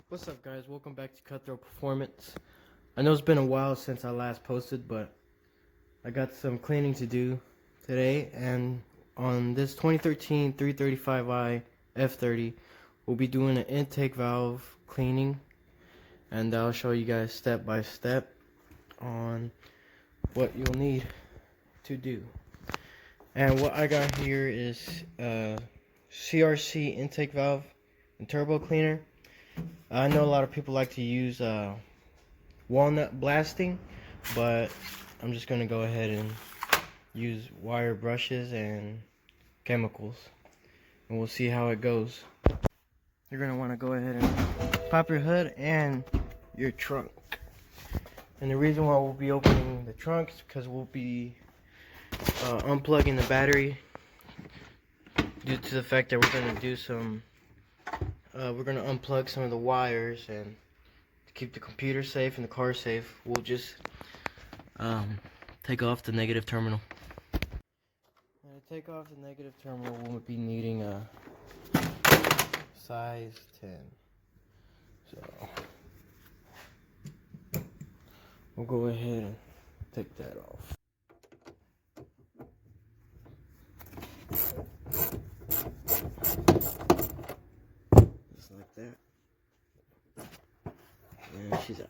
What's up, guys? Welcome back to Cutthroat Performance. I know it's been a while since I last posted, but I got some cleaning to do today, and on this 2013 335i f30 we'll be doing an intake valve cleaning, and I'll show you guys step by step on what you'll need to do. And what I got here is CRC intake valve and turbo cleaner. I know a lot of people like to use walnut blasting, but I'm just going to go ahead and use wire brushes and chemicals, and we'll see how it goes. You're going to want to go ahead and pop your hood and your trunk. And the reason why we'll be opening the trunk is because we'll be unplugging the battery due to the fact that we're going to do some we're going to unplug some of the wires, and to keep the computer safe and the car safe, we'll just take off the negative terminal. And to take off the negative terminal, we'll be needing a size 10. So we'll go ahead and take that off. Like that, and she's out.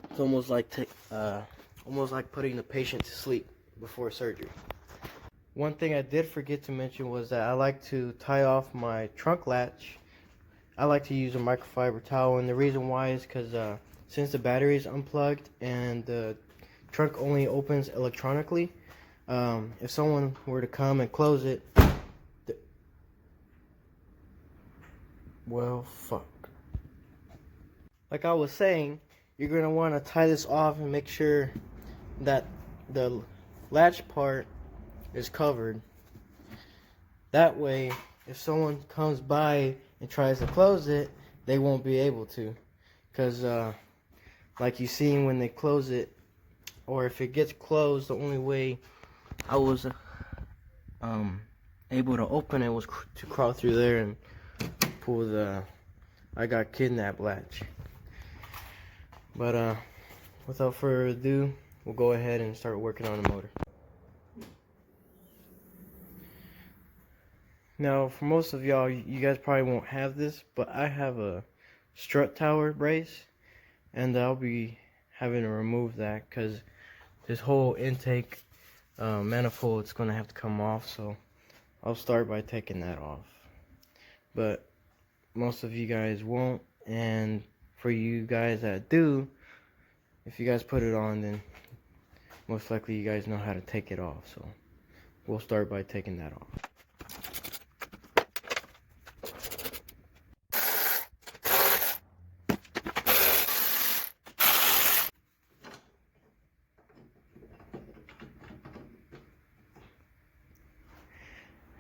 It's almost like putting the patient to sleep before surgery. One thing I did forget to mention was that I like to tie off my trunk latch. I like to use a microfiber towel, and the reason why is because since the battery is unplugged and the trunk only opens electronically, if someone were to come and close it, well, fuck. Like I was saying, you're going to want to tie this off and make sure that the latch part is covered. That way, if someone comes by and tries to close it, they won't be able to. Because, like you seen when they close it, or if it gets closed, the only way I was able to open it was to crawl through there and pull the I got kidnapped latch. But without further ado, we'll go ahead and start working on the motor. Now, for most of y'all, you guys probably won't have this, but I have a strut tower brace, and I'll be having to remove that because this whole intake manifold is going to have to come off, so I'll start by taking that off. But most of you guys won't, and for you guys that do, if you guys put it on, then most likely you guys know how to take it off, so we'll start by taking that off.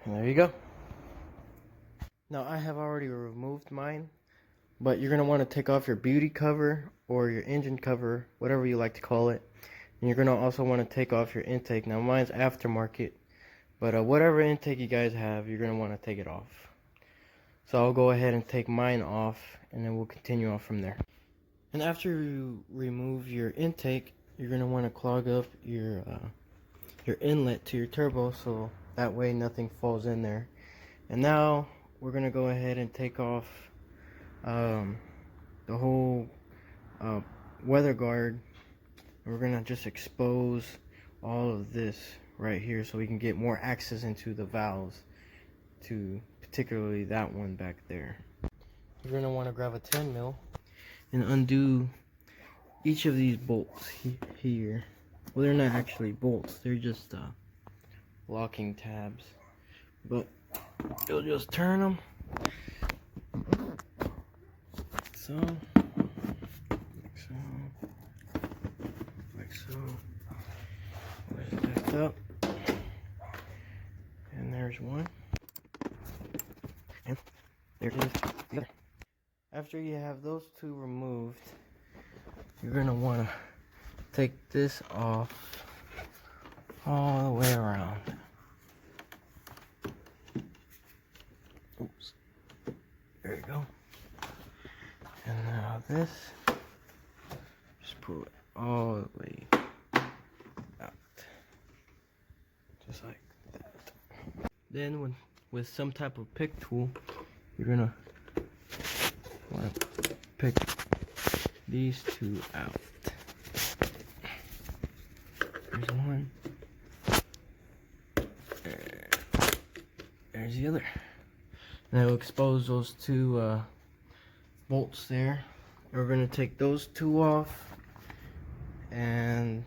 And there you go. Now, I have already removed mine, but you're going to want to take off your beauty cover or your engine cover, whatever you like to call it. And you're going to also want to take off your intake. Now, mine's aftermarket, but whatever intake you guys have, you're going to want to take it off. So I'll go ahead and take mine off, and then we'll continue on from there. And after you remove your intake, you're going to want to clog up your inlet to your turbo, so that way nothing falls in there. And now we're going to go ahead and take off the whole weather guard. We're going to just expose all of this right here so we can get more access into the valves, to particularly that one back there. You're going to want to grab a 10 mil and undo each of these bolts here. Well, they're not actually bolts, they're just locking tabs, but you'll just turn them so, like so. Lift up, and there's one, and there's the other. After you have those two removed, you're gonna want to take this off all the way around. we go. And now this, just pull it all the way out, just like that. Then with some type of pick tool, you're gonna want to pick these two out. There's one. There's the other. And I will expose those two bolts there. We're gonna take those two off and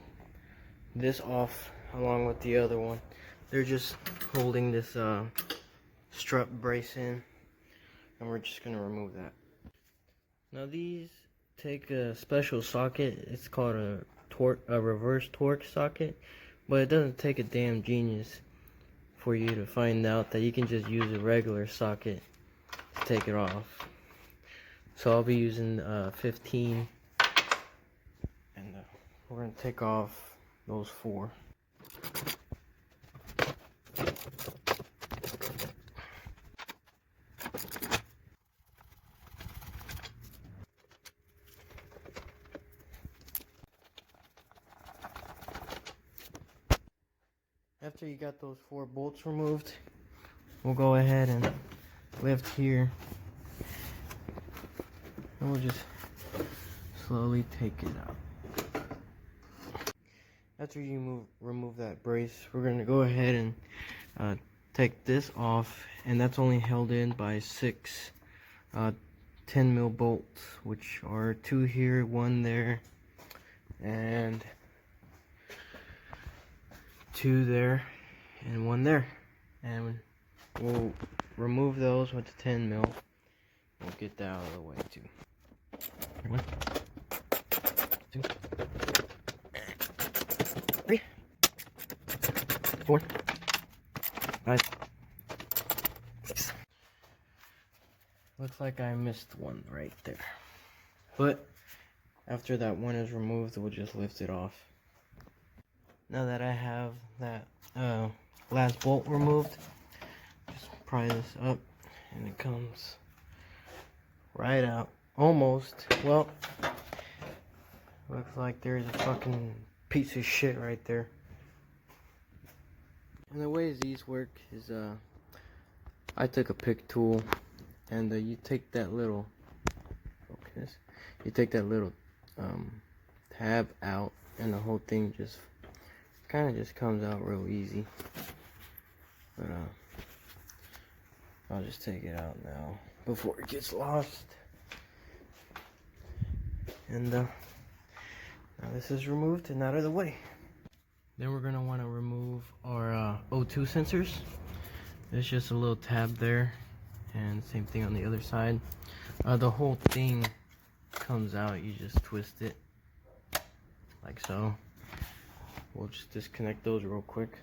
this off along with the other one. They're just holding this strut brace in, and we're just gonna remove that. Now these take a special socket. It's called a reverse torque socket, but it doesn't take a damn genius for you to find out that you can just use a regular socket to take it off. So I'll be using 15, and we're gonna take off those 4. After you got those 4 bolts removed, we'll go ahead and lift here, and we'll just slowly take it out. After you remove that brace, we're going to go ahead and take this off, and that's only held in by 6 10 mil bolts, which are 2 here, 1 there, and 2 there and 1 there. And we'll remove those with the 10 mil. We'll get that out of the way too. 1, 2, 3, 4, 5, 6. Looks like I missed one right there, but after that one is removed, we'll just lift it off. Now that I have that last bolt removed, just pry this up, and it comes right out. Almost. Well, looks like there's a fucking piece of shit right there. And the way these work is, I took a pick tool, and you take that little, focus, you take that little tab out, and the whole thing just kind of just comes out real easy. But I'll just take it out now before it gets lost. And now this is removed and out of the way. Then we're gonna want to remove our O2 sensors. There's just a little tab there, and same thing on the other side. The whole thing comes out. You just twist it like so. We'll just disconnect those real quick.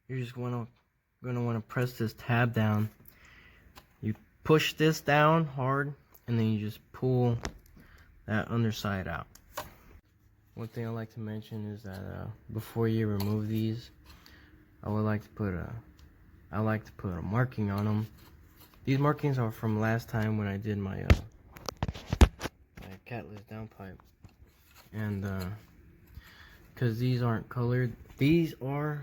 You're just gonna want to press this tab down. You push this down hard, and then you just pull that underside out. One thing I like to mention is that before you remove these, I like to put a marking on them. These markings are from last time when I did my catless downpipe, and because these aren't colored. These are,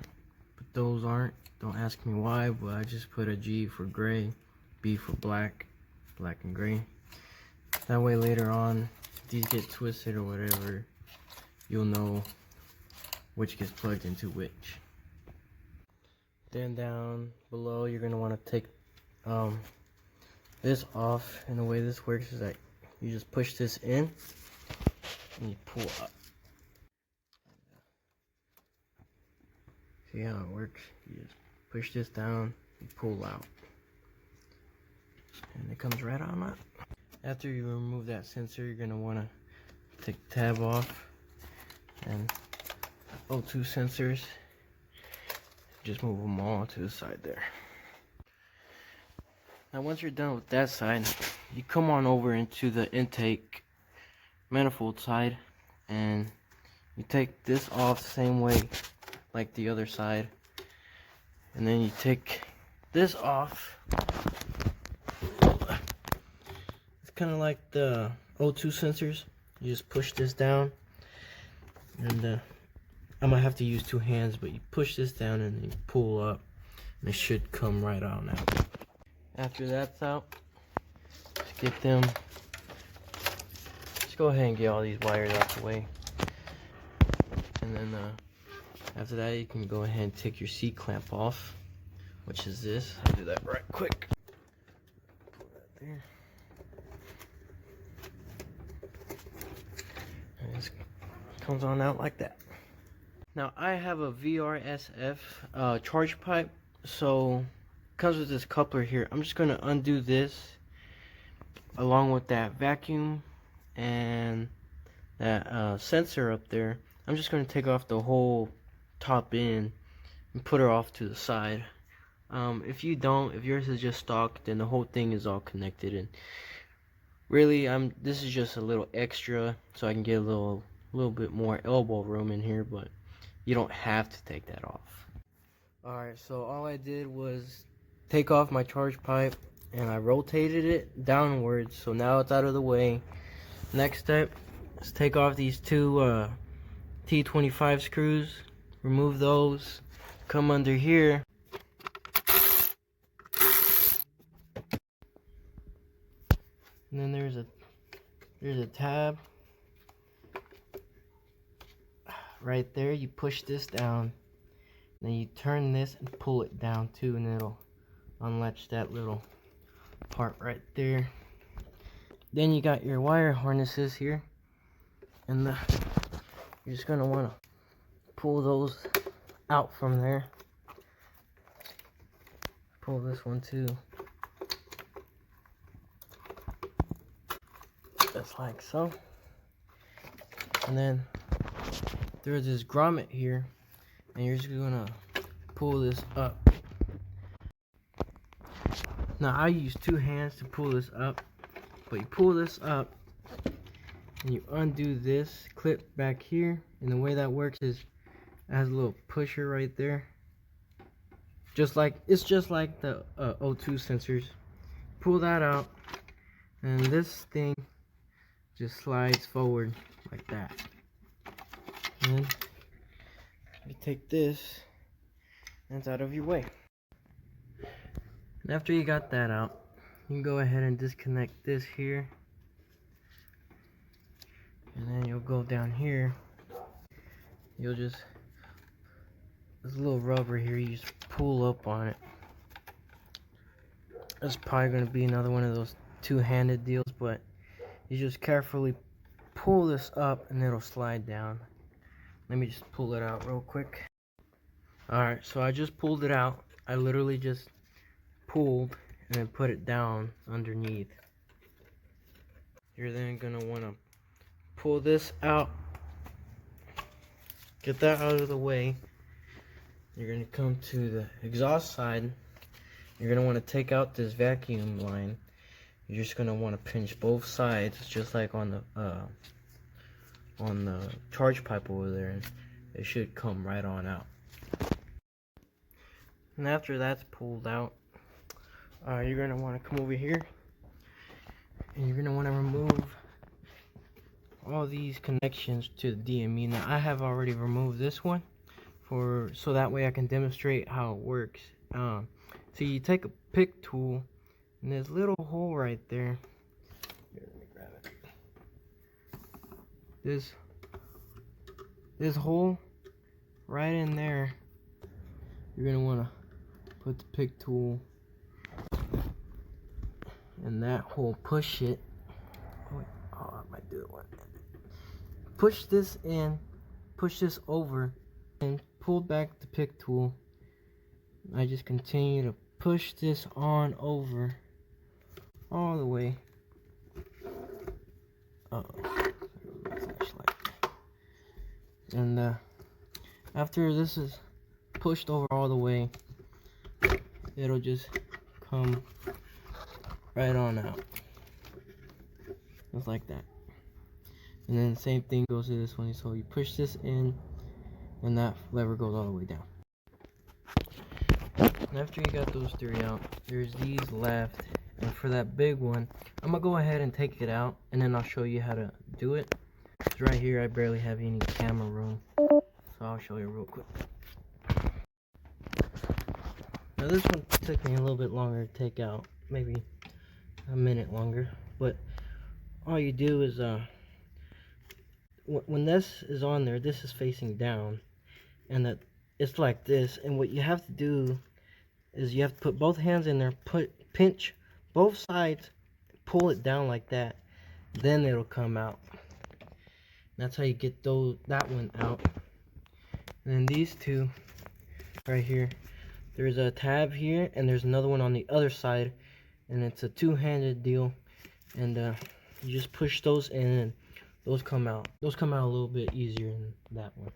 but those aren't. Don't ask me why, but I just put a G for gray, B for black, black and gray. That way later on, if these get twisted or whatever, you'll know which gets plugged into which. Then down below, you're going to want to take this off, and the way this works is that you just push this in and you pull up. See how it works? You just push this down, you pull out, and it comes right on up. After you remove that sensor, you're going to want to take the tab off, and O2 sensors, just move them all to the side there. Now once you're done with that side, you come on over into the intake manifold side, and you take this off the same way like the other side, and then you take this off, kind of like the O2 sensors. You just push this down, and I'm gonna have to use two hands, but you push this down and you pull up, and it should come right on out. After that's out, just get them. Just go ahead and get all these wires out the way, and then after that, you can go ahead and take your C clamp off, which is this. I'll do that right quick. Pull that there. And it comes on out like that. Now I have a VRSF charge pipe, so it comes with this coupler here. I'm just gonna undo this along with that vacuum and that sensor up there. I'm just gonna take off the whole top end and put her off to the side. If yours is just stock, then the whole thing is all connected, and really this is just a little extra so I can get a little bit more elbow room in here, but you don't have to take that off. Alright, so all I did was take off my charge pipe and I rotated it downwards, so now it's out of the way. Next step is take off these two T25 screws, remove those, come under here, and then there's a tab right there. You push this down, then you turn this and pull it down too, and it'll unlatch that little part right there. Then you got your wire harnesses here, and you're just gonna want to pull those out from there. Pull this one too, just like so. And then there's this grommet here, and you're just gonna pull this up. Now I use two hands to pull this up, but you pull this up and you undo this clip back here, and the way that works is it has a little pusher right there, it's just like the O2 sensors. Pull that out, and this thing just slides forward like that. And you take this, and it's out of your way. And after you got that out, you can go ahead and disconnect this here, and then you'll go down here. There's a little rubber here, you just pull up on it. It's probably going to be another one of those two-handed deals, but you just carefully pull this up and it'll slide down. Let me just pull it out real quick. Alright, so I just pulled it out. I literally just pulled and then put it down underneath. You're then going to want to pull this out, get that out of the way. You're going to come to the exhaust side. You're going to want to take out this vacuum line. You're just going to want to pinch both sides, just like on the charge pipe over there, and it should come right on out. And after that's pulled out, you're going to want to come over here, and you're going to want to remove all these connections to the DME. Now I have already removed this one so that way I can demonstrate how it works. So you take a pick tool, and there's a little hole right there. Here, let me grab it. This hole right in there, you're gonna want to put the pick tool in that hole, push it. Oh, I might do it one. Push this in, push this over, and pull back the pick tool. I just continue to push this on over all the way. And after this is pushed over all the way, it'll just come right on out, just like that. And then the same thing goes to this one. So you push this in, and that lever goes all the way down. And after you got those three out, there's these left, And for that big one, I'm gonna go ahead and take it out, and then I'll show you how to do it. 'Cause right here I barely have any camera room, so I'll show you real quick. Now this one took me a little bit longer to take out, maybe a minute longer, but all you do is when this is on there, this is facing down, and that it's like this, and what you have to do is you have to put both hands in there, pinch both sides, pull it down like that, then it'll come out. That's how you get that one out. And then these two right here, there's a tab here and there's another one on the other side, and it's a two-handed deal, and you just push those in and those come out a little bit easier than that one.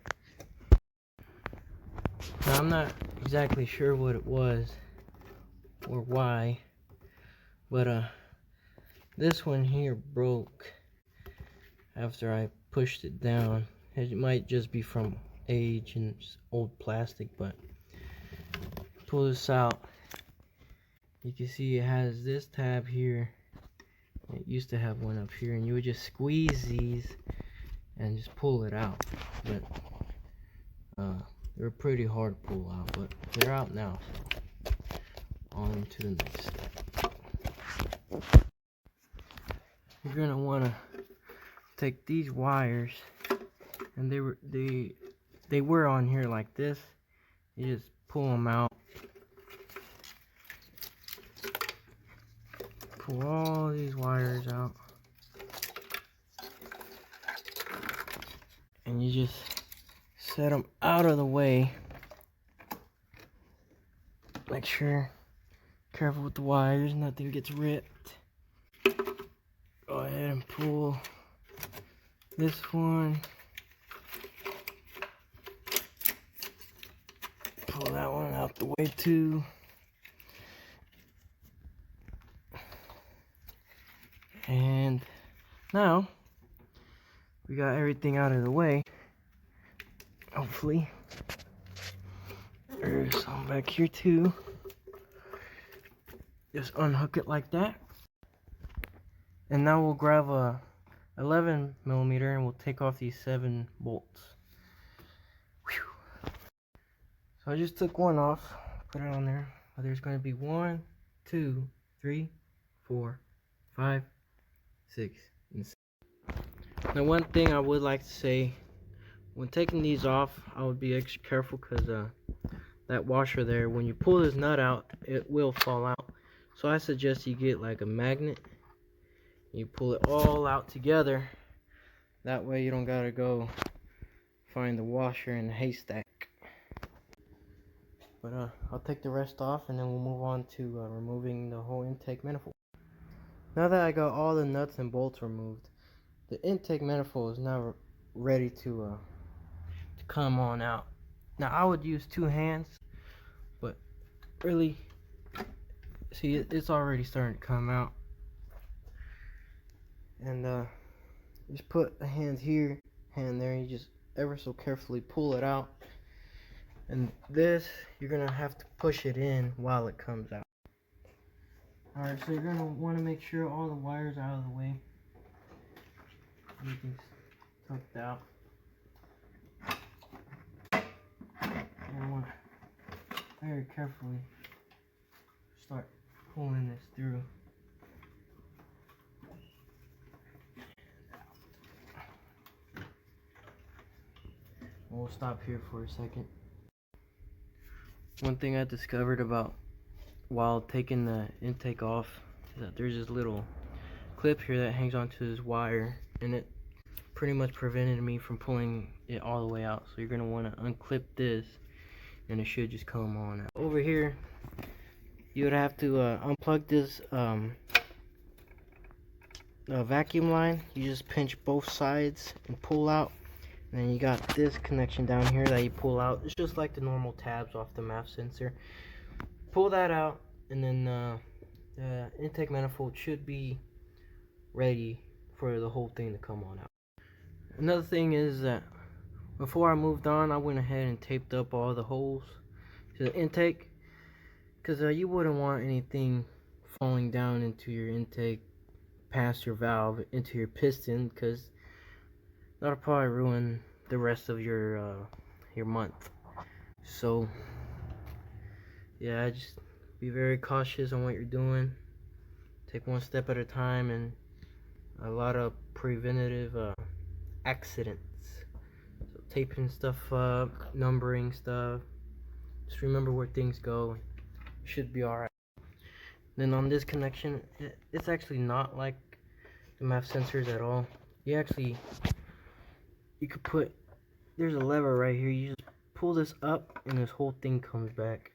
Now I'm not exactly sure what it was or why, but this one here broke after I pushed it down. It might just be from age and old plastic, but pull this out, you can see it has this tab here. It used to have one up here, and you would just squeeze these and just pull it out, but they're pretty hard to pull out, but they're out now. On to the next step. You're gonna want to take these wires, and they were on here like this. You just pull them out, pull all these wires out, and you just set them out of the way. Make sure, careful with the wires, nothing gets ripped. Go ahead and pull this one, pull that one out the way too, and now we got everything out of the way. Hopefully there's some back here too. Just unhook it like that, and now we'll grab a 11mm and we'll take off these 7 bolts. Whew. So I just took one off, put it on there. There's going to be 1, 2, 3, 4, 5, 6, and 7. Now one thing I would like to say, when taking these off, I would be extra careful, because that washer there, when you pull this nut out, it will fall out. So I suggest you get like a magnet. You pull it all out together. That way you don't gotta go find the washer in the haystack. But I'll take the rest off, and then we'll move on to removing the whole intake manifold. Now that I got all the nuts and bolts removed, the intake manifold is now ready to come on out. Now I would use 2 hands, but really, see, it's already starting to come out. And just put a hand here, hand there, you just ever so carefully pull it out. And this, you're gonna have to push it in while it comes out. Alright, so you're gonna want to make sure all the wires are out of the way. Everything's tucked out. And I want to very carefully start pulling this through. We'll stop here for a second. One thing I discovered about while taking the intake off is that there's this little clip here that hangs onto this wire, and it pretty much prevented me from pulling it all the way out. So you're going to want to unclip this, and it should just come on out. Over here, you would have to unplug this vacuum line. You just pinch both sides and pull out. And then you got this connection down here that you pull out. It's just like the normal tabs off the MAF sensor. Pull that out, and then the intake manifold should be ready for the whole thing to come on out. Another thing is that before I moved on, I went ahead and taped up all the holes to the intake, because you wouldn't want anything falling down into your intake past your valve into your piston, because that'll probably ruin the rest of your month. So yeah, just be very cautious on what you're doing. Take one step at a time, and a lot of preventative accidents. So taping stuff up, numbering stuff. Just remember where things go. You should be alright. Then on this connection, it's actually not like the MAF sensors at all. You could put, there's a lever right here. You just pull this up and this whole thing comes back.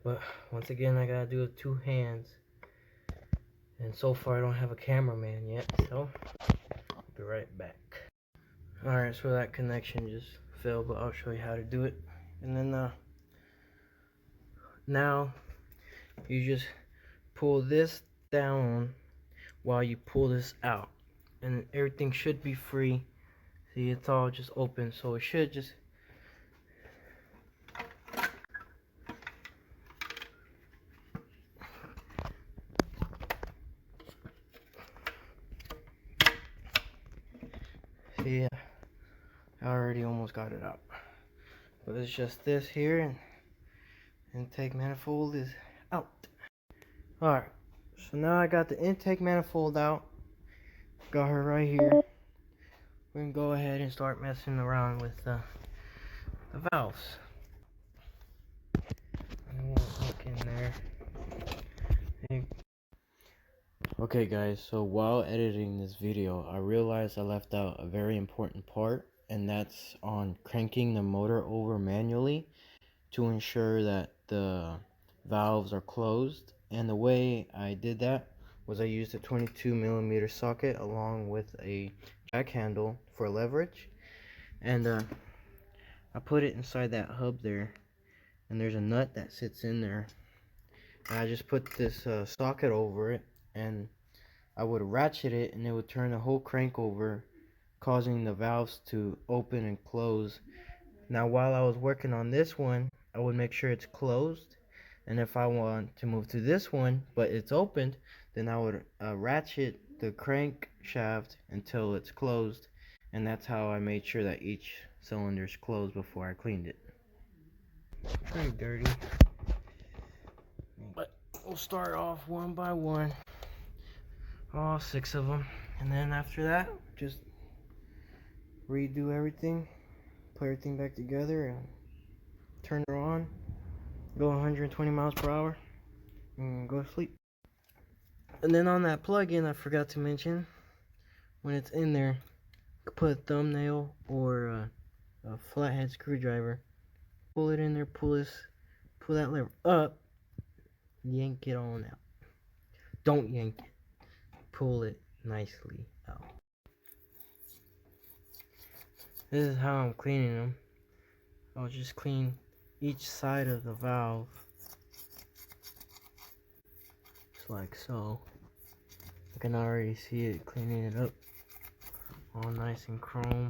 But once again, I gotta do it with 2 hands. And so far I don't have a cameraman yet, so I'll be right back. Alright, so that connection just failed, but I'll show you how to do it. And then now you just pull this down while you pull this out, and everything should be free. See, it's all just open, so it should just see. I already almost got it out, but it's just this here, and intake manifold is out. Alright, so now I got the intake manifold out, got her right here. We can go ahead and start messing around with the valves. I won't look in there. Okay guys, so while editing this video, I realized I left out a very important part, and that's on cranking the motor over manually to ensure that the valves are closed. And the way I did that was I used a 22mm socket along with a jack handle for leverage, and I put it inside that hub there, and there's a nut that sits in there, and I just put this socket over it, and I would ratchet it, and it would turn the whole crank over, causing the valves to open and close. Now while I was working on this one, I would make sure it's closed, and if I want to move to this one but it's opened, then I would ratchet the crank shaft until it's closed, and that's how I made sure that each cylinder is closed before I cleaned it. Pretty dirty, but we'll start off one by one, all 6 of them, and then after that just redo everything, put everything back together, and turn her on, go 120 miles per hour, and go to sleep. And then on that plug-in, I forgot to mention, when it's in there, you can put a thumbnail or a flathead screwdriver, pull it in there, pull that lever up, yank it on out. Don't yank it, pull it nicely out. This is how I'm cleaning them. I'll just clean each side of the valve, just like so. I can already see it cleaning it up, all nice and chrome.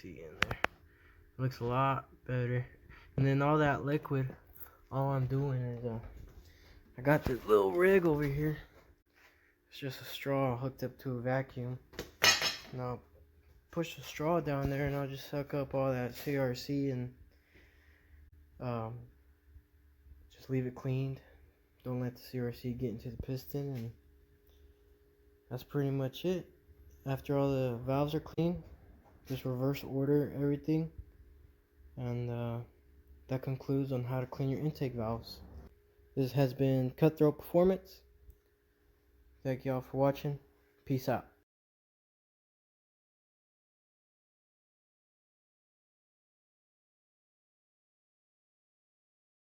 See in there, looks a lot better. And then all that liquid, all I'm doing is I got this little rig over here. It's just a straw hooked up to a vacuum, and I'll push the straw down there, and I'll just suck up all that CRC, and just leave it cleaned. Don't let the CRC get into the piston, and that's pretty much it. After all the valves are clean, just reverse order everything, and that concludes on how to clean your intake valves. This has been Cutthroat Performance. Thank y'all for watching. Peace out.